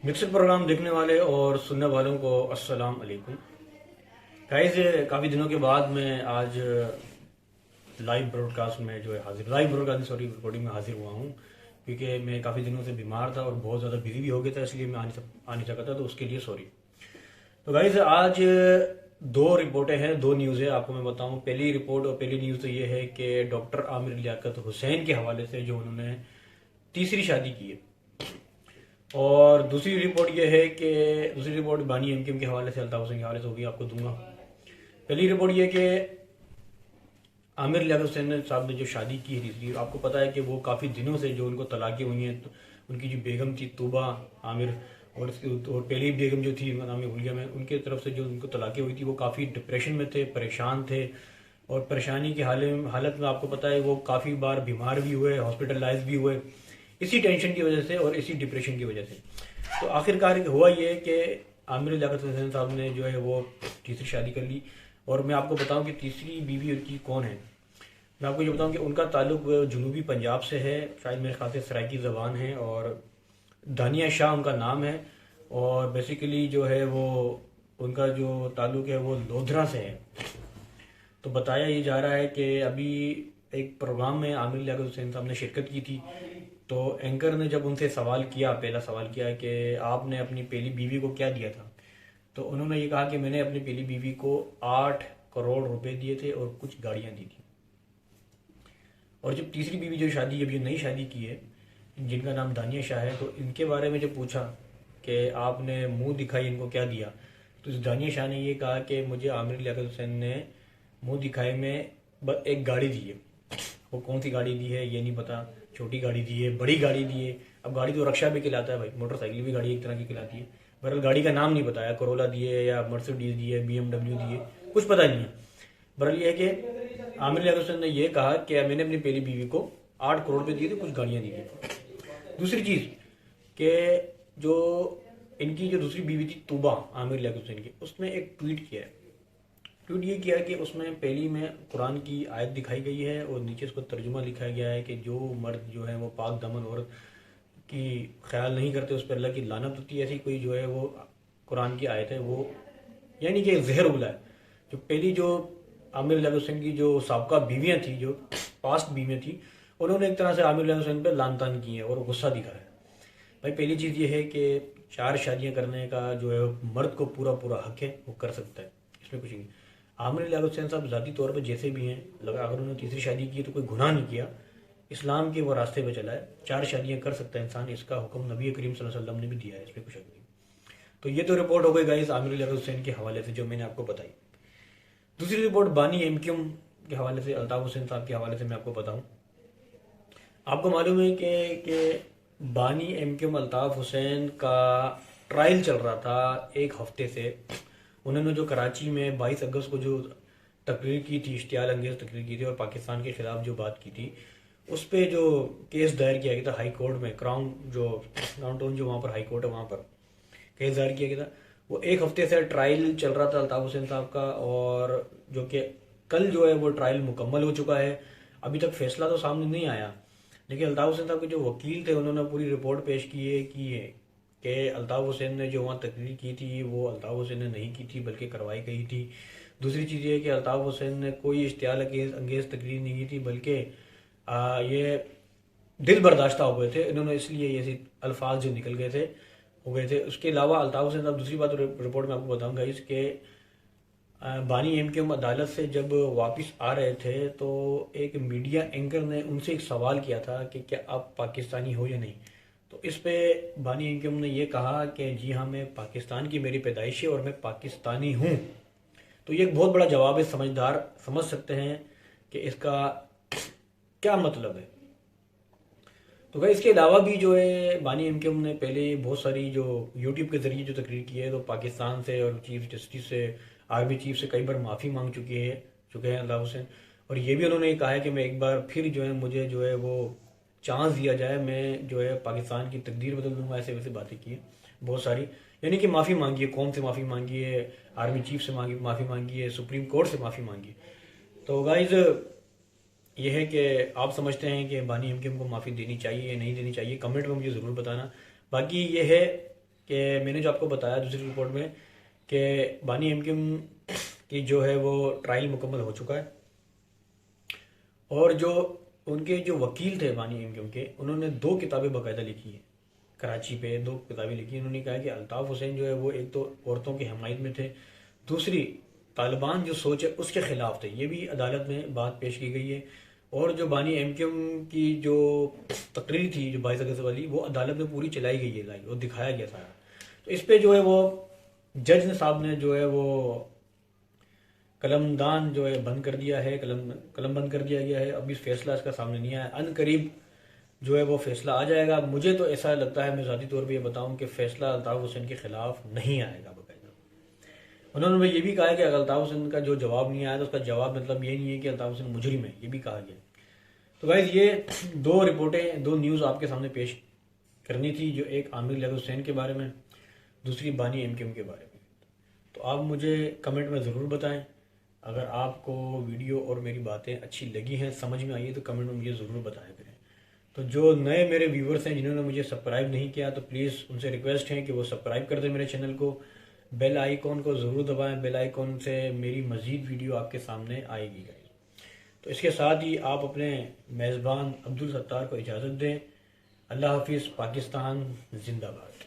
Mixed programme देखने वाले और सुनने वालों को अस्सलाम अलैकुम गाइस। काफ़ी दिनों के बाद मैं आज लाइव ब्रॉडकास्ट में जो है हाजिर लाइव ब्रॉडकास्ट सॉरी रिकॉर्डिंग में हाजिर हुआ हूँ, क्योंकि मैं काफ़ी दिनों से बीमार था और बहुत ज़्यादा बिजी भी हो गया था, इसलिए मैं आ नहीं सका था, तो उसके लिए सॉरी। तो गाइस आज दो रिपोर्टें हैं, दो न्यूज़ है, आपको मैं बताऊं। पहली रिपोर्ट और पहली न्यूज़ तो ये है कि डॉक्टर आमिर लियाकत हुसैन के हवाले से जो उन्होंने तीसरी शादी की है। और दूसरी रिपोर्ट बानी एमकेएम के हवाले से, अल्ताफ हुसैन के हवाले से होगी, आपको दूंगा। पहली रिपोर्ट ये कि आमिर लियाकत हुसैन साहब ने जो शादी की है तीसरी, आपको पता है कि वो काफ़ी दिनों से जो उनको तलाक़ें हुई हैं, तो उनकी जो बेगम थी तूबा आमिर, और पहली बेगम जो थी, उनका नाम है भूल गया मैं, उनके तरफ से जो उनको तलाक़ें हुई थी, वो काफ़ी डिप्रेशन में थे, परेशान थे। और परेशानी की हालत में आपको पता है वो काफ़ी बार बीमार भी हुए, हॉस्पिटलाइज भी हुए, इसी टेंशन की वजह से और इसी डिप्रेशन की वजह से। तो आखिरकार हुआ ये कि आमिर लियाकत हुसैन साहब ने जो है वो तीसरी शादी कर ली। और मैं आपको बताऊं कि तीसरी बीवी उनकी कौन है। मैं आपको ये बताऊं कि उनका ताल्लुक जनूबी पंजाब से है, शायद मेरे ख्याल से सराइकी ज़बान है, और दानिया शाह उनका नाम है। और बेसिकली जो है वो उनका जो ताल्लुक है वो लोधरा से है। तो बताया ये जा रहा है कि अभी एक प्रोग्राम में आमिर लियाकत हुसैन साहब ने शिरकत की थी। तो एंकर ने जब उनसे सवाल किया, पहला सवाल किया कि आपने अपनी पहली बीवी को क्या दिया था, तो उन्होंने ये कहा कि मैंने अपनी पहली बीवी को 8 करोड़ रुपए दिए थे और कुछ गाड़ियां दी थी। और जब तीसरी बीवी जो शादी अभी नई शादी की है, जिनका नाम दानिया शाह है, तो इनके बारे में जब पूछा कि आपने मुंह दिखाई इनको क्या दिया, तो इस दानिया शाह ने ये कहा कि मुझे आमिर लियाकत हुसैन ने मुंह दिखाए में एक गाड़ी दी है। वो कौन सी गाड़ी दी है ये नहीं पता, छोटी गाड़ी दी है, बड़ी गाड़ी दी है। अब गाड़ी तो रक्षा भी कहलाता है भाई, मोटरसाइकिल भी गाड़ी एक तरह की कहलाती है। बहरहाल गाड़ी का नाम नहीं बताया, करोला दी है या मर्सिडीज दी है, बीएमडब्ल्यू दी है, कुछ पता नहीं है। बहरहाल ये है कि आमिर लियाकत हुसैन ने यह कहा कि मैंने अपनी पहली बीवी को 8 करोड़ रुपए दिए थे, कुछ गाड़ियां दी थी। दूसरी चीज कि जो इनकी जो दूसरी बीवी थी तूबा आमिर लियाकत हुसैन की, उसने एक ट्वीट किया है। ट्वीट ये किया कि उसमें पहली में कुरान की आयत दिखाई गई है और नीचे उसको तर्जुमा लिखा गया है कि जो मर्द जो है वो पाक दमन औरत की ख्याल नहीं करते उस पर अल्लाह की लानत होती है। ऐसी कोई जो है वो कुरान की आयत है वो, यानी कि जहर उगला है। जो पहली जो आमिर लियाकत हुसैन की जो साबका बीवियां थी, जो पास्ट बीवियां थी, उन्होंने एक तरह से आमिर लियाकत हुसैन पर लान तान की है और गुस्सा दिखाया है। भाई पहली चीज़ ये है कि 4 शादियां करने का जो है मर्द को पूरा पूरा हक है, वो कर सकता है, इसमें कुछ नहीं। आमिर लियाकत हुसैन साहब ज़ाती तौर पर जैसे भी हैं, अगर उन्होंने तीसरी शादी की तो कोई गुनाह नहीं किया, इस्लाम के वो रास्ते पे चला है। 4 शादियां कर सकता है इंसान, इसका हुक्म नबी करीम सल्लल्लाहु अलैहि वसल्लम ने भी दिया है, इसमें कुछ शक नहीं। तो ये तो रिपोर्ट हो गई गाइस आमिर लियाकत हुसैन के हवाले से जो मैंने आपको बताई। दूसरी रिपोर्ट बानी एमक्यूम के हवाले से, अल्ताफ हुसैन साहब के हवाले से मैं आपको बताऊं। आपको मालूम है कि बानी एमक्यूम अल्ताफ हुसैन का ट्रायल चल रहा था एक हफ्ते से। उन्होंने जो कराची में 22 अगस्त को जो तकरीर की थी, इश्तियाल अंगेज तकरीर की थी और पाकिस्तान के खिलाफ जो बात की थी, उस पर जो केस दायर किया गया था हाई कोर्ट में, क्राउन टाउन जो वहाँ पर हाई कोर्ट है, वहाँ पर केस दायर किया गया था। वो एक हफ्ते से ट्रायल चल रहा था अल्ताफ हुसैन साहब का, और जो कि कल जो है वो ट्रायल मुकम्मल हो चुका है। अभी तक फैसला तो सामने नहीं आया, लेकिन अल्ताफ हुसैन साहब के जो वकील थे उन्होंने पूरी रिपोर्ट पेश की है कि अल्ताफ हुसैन ने जो वहाँ तकरीर की थी वो अल्ताफ हुसैन ने नहीं की थी, बल्कि करवाई गई थी। दूसरी चीज़ ये है कि अल्ताफ हुसैन ने कोई इश्तियाल अंगेज तकरीर नहीं की थी, बल्कि ये दिल बर्दाश्त हो गए थे इन्होंने, इसलिए ये अल्फाज जो निकल गए थे हो गए थे। उसके अलावा अल्ताफ हुसैन साहब, दूसरी बात रिपोर्ट में आपको बताऊंगा इसके, बानी एमकेएम अदालत से जब वापस आ रहे थे तो एक मीडिया एंकर ने उनसे एक सवाल किया था कि क्या आप पाकिस्तानी हो या नहीं। तो इस पे बानी एमकेएम ने ये कहा कि जी हाँ, मैं पाकिस्तान की मेरी पैदाइश है और मैं पाकिस्तानी हूँ। तो ये एक बहुत बड़ा जवाब है, समझदार समझ सकते हैं कि इसका क्या मतलब है। तो भाई इसके अलावा भी जो है बानी एमकेएम ने पहले बहुत सारी जो यूट्यूब के जरिए जो तकरीर की है, तो पाकिस्तान से और चीफ जस्टिस से, आर्मी चीफ से कई बार माफ़ी मांग चुके हैं अल्ताफ हुसैन। और ये भी उन्होंने कहा है कि मैं एक बार फिर जो है मुझे जो है वो चांस दिया जाए, मैं जो है पाकिस्तान की तकदीर बदल दूंगा, ऐसे वैसे बातें की है बहुत सारी। यानी कि माफ़ी मांगी है, कौम से माफ़ी मांगी है, आर्मी चीफ से माफ़ी मांगी है, सुप्रीम कोर्ट से माफ़ी मांगी है। तो गाइज ये है कि आप समझते हैं कि बानी एमकेएम को माफ़ी देनी चाहिए या नहीं देनी चाहिए, कमेंट में मुझे ज़रूर बताना। बाकी ये है कि मैंने जो आपको बताया दूसरी रिपोर्ट में कि बानी एमकेएम की जो है वो ट्रायल मुकम्मल हो चुका है, और जो उनके जो वकील थे बानी एमकेएम के, उन्होंने 2 किताबें बाकायदा लिखी है कराची पे, 2 किताबें लिखी। उन्होंने कहा कि अल्ताफ़ हुसैन जो है वो एक तो औरतों की हमायत में थे, दूसरी तालिबान जो सोच है उसके खिलाफ थे। ये भी अदालत में बात पेश की गई है। और जो बानी एमकेएम की जो तकरीर थी जो 22 अगस्त वाली, वो अदालत में पूरी चलाई गई है, लाइव, और दिखाया गया सारा। तो इस पे जो है वो जज ने साहब ने जो है वो कलमदान जो है बंद कर दिया है, कलम बंद कर दिया गया है। अभी फैसला इसका सामने नहीं आया, अन करीब जो है वो फैसला आ जाएगा। मुझे तो ऐसा लगता है, मैं ज़ाती तौर पे ये बताऊं कि फैसला अल्ताफ़ हुसैन के खिलाफ नहीं आएगा बाकायदा। उन्होंने ये भी कहा है कि अगर अल्ताफ़ हुसैन का जो जवाब नहीं आया तो उसका जवाब मतलब ये नहीं है कि अल्ताफ़ हुसैन मुजरिम है, ये भी कहा गया। तो गाइज़ ये 2 रिपोर्टें, 2 न्यूज़ आपके सामने पेश करनी थी, जो एक आमिर लियाकत हुसैन के बारे में, दूसरी बानी एमकेएम के बारे में। तो आप मुझे कमेंट में ज़रूर बताएं। अगर आपको वीडियो और मेरी बातें अच्छी लगी हैं, समझ में आई है, तो कमेंट में मुझे ज़रूर बताया करें। तो जो नए मेरे व्यूवर्स हैं जिन्होंने मुझे सब्सक्राइब नहीं किया, तो प्लीज़ उनसे रिक्वेस्ट है कि वो सब्सक्राइब कर दें मेरे चैनल को, बेल आइकॉन को ज़रूर दबाएं। बेल आइकॉन से मेरी मज़ीद वीडियो आपके सामने आएगी गाइस। तो इसके साथ ही आप अपने मेज़बान अब्दुल सत्तार को इजाज़त दें। अल्लाह हाफिज़। पाकिस्तान जिंदाबाद।